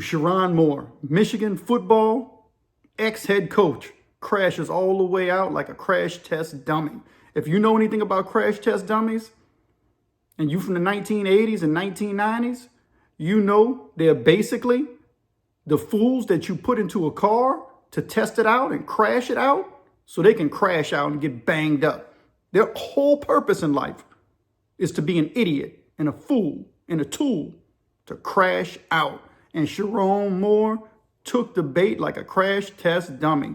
Sherrone Moore, Michigan football ex-head coach, crashes all the way out like a crash test dummy. If you know anything about crash test dummies, and you from the 1980s and 1990s, you know they're basically the fools that you put into a car to test it out and crash it out so they can crash out and get banged up. Their whole purpose in life is to be an idiot and a fool and a tool to crash out. And Sherrone Moore took the bait like a crash test dummy.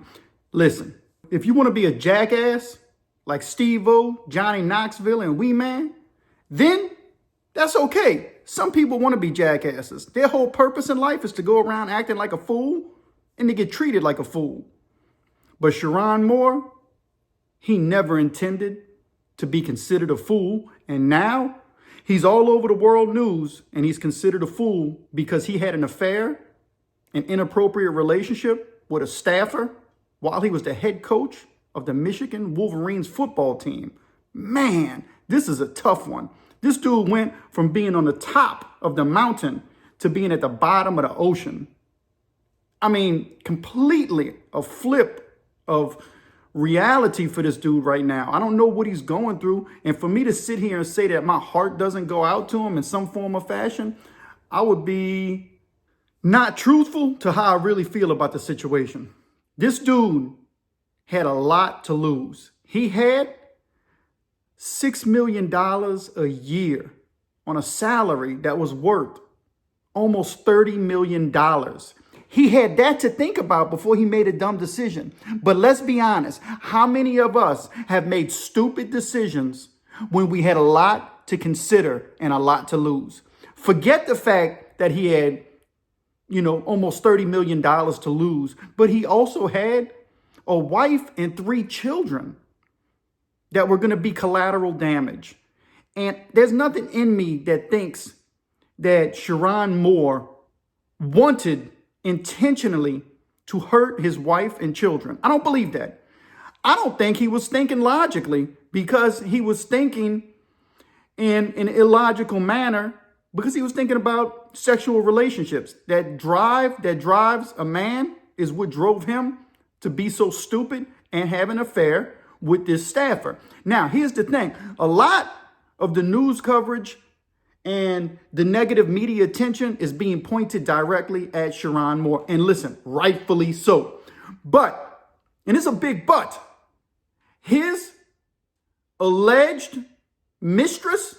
Listen, if you want to be a jackass like Steve-O, Johnny Knoxville, and Wee Man, then that's okay. Some people want to be jackasses. Their whole purpose in life is to go around acting like a fool and to get treated like a fool. But Sherrone Moore, he never intended to be considered a fool. And now he's all over the world news and he's considered a fool because he had an affair, an inappropriate relationship with a staffer while he was the head coach of the Michigan Wolverines football team. Man, this is a tough one. This dude went from being on the top of the mountain to being at the bottom of the ocean. I mean, completely a flip of reality for this dude right now. I don't know what he's going through. And for me to sit here and say that my heart doesn't go out to him in some form or fashion, I would be not truthful to how I really feel about the situation. This dude had a lot to lose. He had $6 million a year on a salary that was worth almost $30 million. He had that to think about before he made a dumb decision. But let's be honest, how many of us have made stupid decisions when we had a lot to consider and a lot to lose? Forget the fact that he had, almost $30 million to lose, but he also had a wife and 3 children that were going to be collateral damage. And there's nothing in me that thinks that Sherrone Moore wanted intentionally to hurt his wife and children. I don't believe that. I don't think he was thinking logically because he was thinking in an illogical manner because he was thinking about sexual relationships. That drives a man is what drove him to be so stupid and have an affair with this staffer. Now, here's the thing. A lot of the news coverage and the negative media attention is being pointed directly at Sherrone Moore. And listen, rightfully so. But, and it's a big but, his alleged mistress,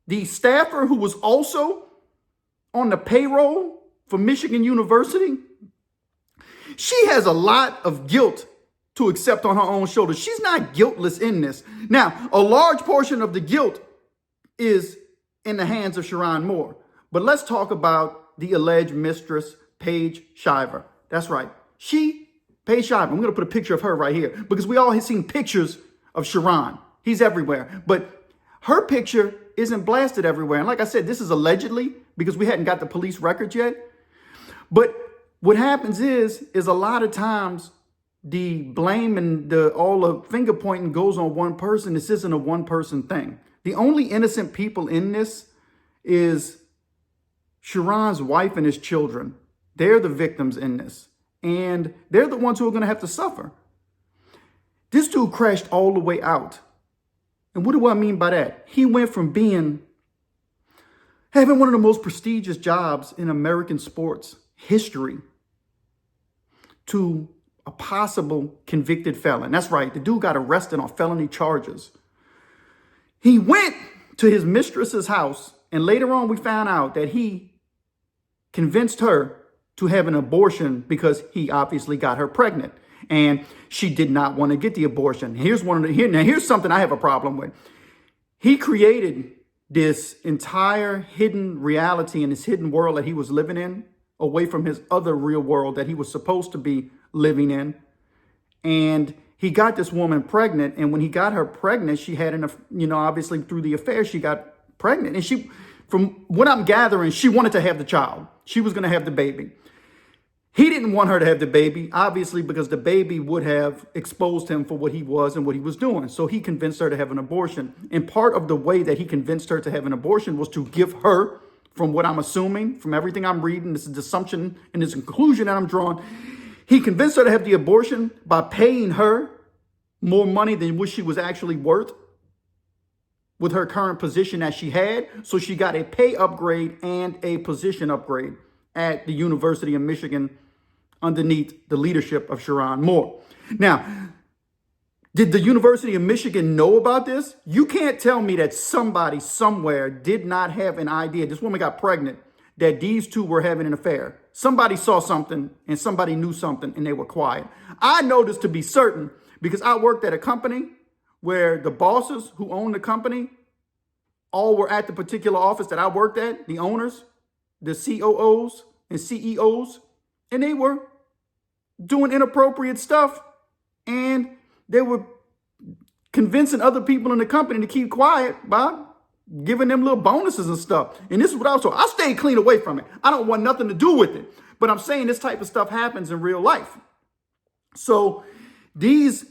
the staffer who was also on the payroll for Michigan University, she has a lot of guilt to accept on her own shoulders. She's not guiltless in this. Now, a large portion of the guilt is in the hands of Sherrone Moore. But let's talk about the alleged mistress, Paige Shiver. That's right. Paige Shiver, I'm going to put a picture of her right here because we all have seen pictures of Sherrone. He's everywhere. But her picture isn't blasted everywhere. And like I said, this is allegedly because we hadn't got the police records yet. But what happens is a lot of times the blame and all the finger pointing goes on one person. This isn't a one person thing. The only innocent people in this is Sherrone's wife and his children. They're the victims in this. And they're the ones who are going to have to suffer. This dude crashed all the way out. And what do I mean by that? He went from having one of the most prestigious jobs in American sports history to a possible convicted felon. That's right. The dude got arrested on felony charges. He went to his mistress's house, and later on we found out that he convinced her to have an abortion because he obviously got her pregnant, and she did not want to get the abortion. Here's something I have a problem with. He created this entire hidden reality in this hidden world that he was living in, away from his other real world that he was supposed to be living in. And he got this woman pregnant. And when he got her pregnant, she had obviously through the affair, she got pregnant. And from what I'm gathering, she wanted to have the child. She was going to have the baby. He didn't want her to have the baby, obviously, because the baby would have exposed him for what he was and what he was doing. So he convinced her to have an abortion. And part of the way that he convinced her to have an abortion was to give her from what I'm assuming, from everything I'm reading, this is the assumption and this conclusion that I'm drawing. He convinced her to have the abortion by paying her more money than what she was actually worth with her current position that she had. So she got a pay upgrade and a position upgrade at the University of Michigan underneath the leadership of Sherrone Moore. Now, did the University of Michigan know about this? You can't tell me that somebody somewhere did not have an idea. This woman got pregnant, that these two were having an affair. Somebody saw something and somebody knew something and they were quiet. I know this to be certain because I worked at a company where the bosses who owned the company all were at the particular office that I worked at, the owners, the COOs and CEOs, and they were doing inappropriate stuff and they were convincing other people in the company to keep quiet by giving them little bonuses and stuff. And this is what I stayed clean away from it. I don't want nothing to do with it. But I'm saying this type of stuff happens in real life. So these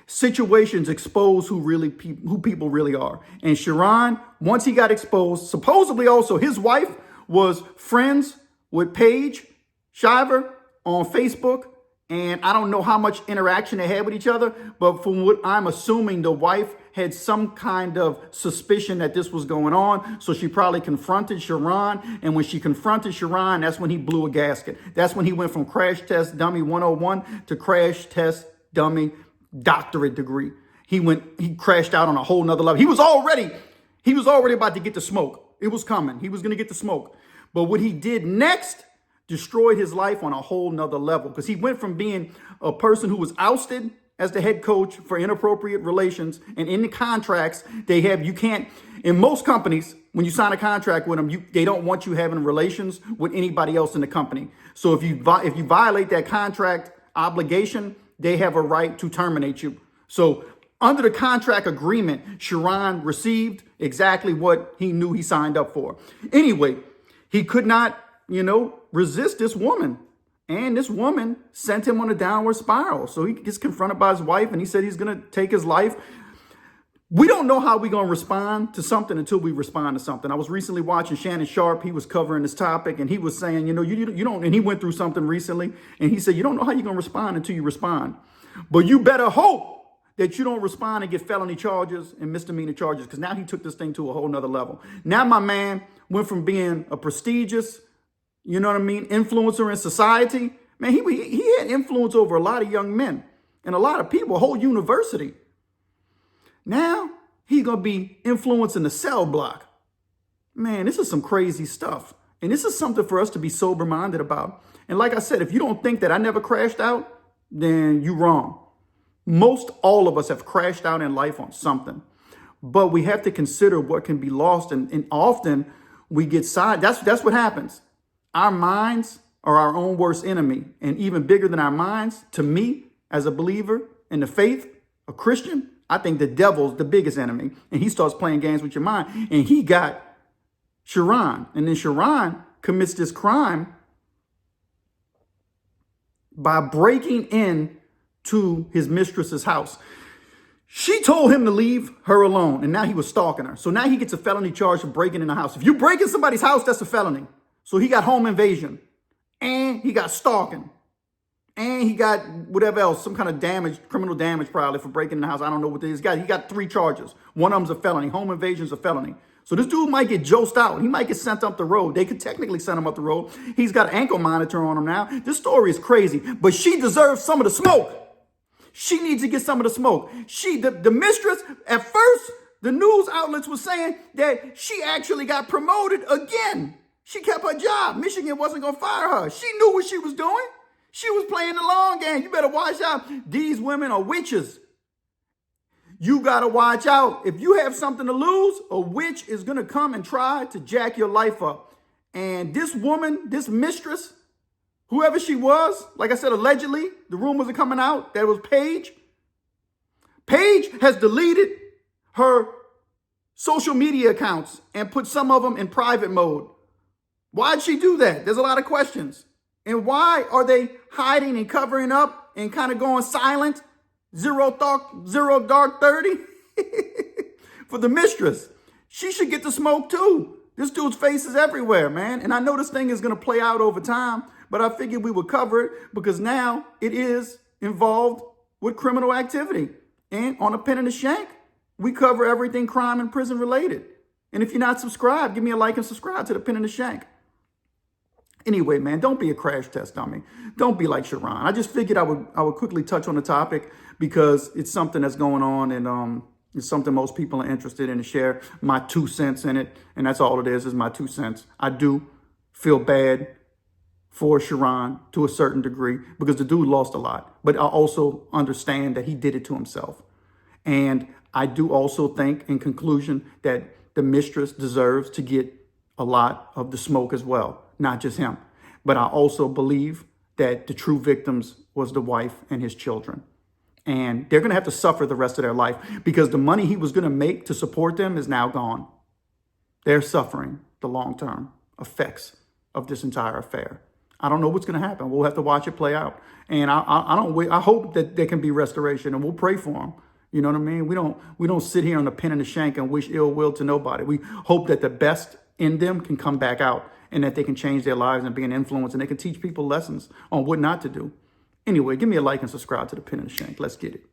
situations expose who people really are. And Sherrone, once he got exposed, supposedly also his wife was friends with Paige Shiver on Facebook. And I don't know how much interaction they had with each other, but from what I'm assuming, the wife had some kind of suspicion that this was going on. So she probably confronted Sherrone. And when she confronted Sherrone, that's when he blew a gasket. That's when he went from crash test dummy 101 to crash test dummy doctorate degree. He crashed out on a whole nother level. He was already about to get the smoke. It was coming. He was going to get the smoke. But what he did next destroyed his life on a whole nother level, because he went from being a person who was ousted as the head coach for inappropriate relations. And in the contracts they have, you can't, in most companies, when you sign a contract with them, they don't want you having relations with anybody else in the company. So if you violate that contract obligation, they have a right to terminate you. So under the contract agreement, Sherrone received exactly what he knew he signed up for. Anyway, he could not, resist this woman. And this woman sent him on a downward spiral. So he gets confronted by his wife and he said he's going to take his life. We don't know how we're going to respond to something until we respond to something. I was recently watching Shannon Sharp. He was covering this topic and he was saying, you don't, and he went through something recently and he said, you don't know how you're going to respond until you respond. But you better hope that you don't respond and get felony charges and misdemeanor charges, because now he took this thing to a whole nother level. Now my man went from being a prestigious, influencer in society. Man, he had influence over a lot of young men and a lot of people, a whole university. Now he's going to be influencing the cell block. Man, this is some crazy stuff. And this is something for us to be sober-minded about. And like I said, if you don't think that I never crashed out, then you're wrong. Most all of us have crashed out in life on something. But we have to consider what can be lost. And often we get side. That's what happens. Our minds are our own worst enemy. And even bigger than our minds, to me, as a believer in the faith, a Christian, I think the devil's the biggest enemy. And he starts playing games with your mind. And he got Sherrone. And then Sherrone commits this crime by breaking in to his mistress's house. She told him to leave her alone. And now he was stalking her. So now he gets a felony charge for breaking in the house. If you break in somebody's house, that's a felony. So he got home invasion, and he got stalking, and he got whatever else, some kind of damage, criminal damage probably for breaking in the house. I don't know what it is. He got 3 charges. One of them's a felony. Home invasion is a felony. So this dude might get josted out. He might get sent up the road. They could technically send him up the road. He's got an ankle monitor on him now. This story is crazy, but she deserves some of the smoke. She needs to get some of the smoke. The mistress, at first, the news outlets were saying that she actually got promoted again. She kept her job. Michigan wasn't going to fire her. She knew what she was doing. She was playing the long game. You better watch out. These women are witches. You got to watch out. If you have something to lose, a witch is going to come and try to jack your life up. And this woman, this mistress, whoever she was, like I said, allegedly, the rumors are coming out that it was Paige. Paige has deleted her social media accounts and put some of them in private mode. Why'd she do that? There's a lot of questions. And why are they hiding and covering up and kind of going silent? Zero dark 30 for the mistress. She should get the smoke too. This dude's face is everywhere, man. And I know this thing is going to play out over time, but I figured we would cover it because now it is involved with criminal activity. And on a Pen and The Shank, we cover everything crime and prison related. And if you're not subscribed, give me a like and subscribe to the Pen and The Shank. Anyway, man, don't be a crash test dummy. Don't be like Sherrone. I just figured I would quickly touch on the topic because it's something that's going on, and it's something most people are interested in, to share my 2 cents in it. And that's all it is my 2 cents. I do feel bad for Sherrone to a certain degree because the dude lost a lot. But I also understand that he did it to himself. And I do also think, in conclusion, that the mistress deserves to get a lot of the smoke as well, not just him. But I also believe that the true victims was the wife and his children. And they're going to have to suffer the rest of their life because the money he was going to make to support them is now gone. They're suffering the long-term effects of this entire affair. I don't know what's going to happen. We'll have to watch it play out. And I hope that there can be restoration, and we'll pray for them. You know what I mean? We don't sit here on the Pen and The Shank and wish ill will to nobody. We hope that the best in them can come back out and that they can change their lives and be an influence, and they can teach people lessons on what not to do. Anyway, give me a like and subscribe to the Pen and The Shank. Let's get it.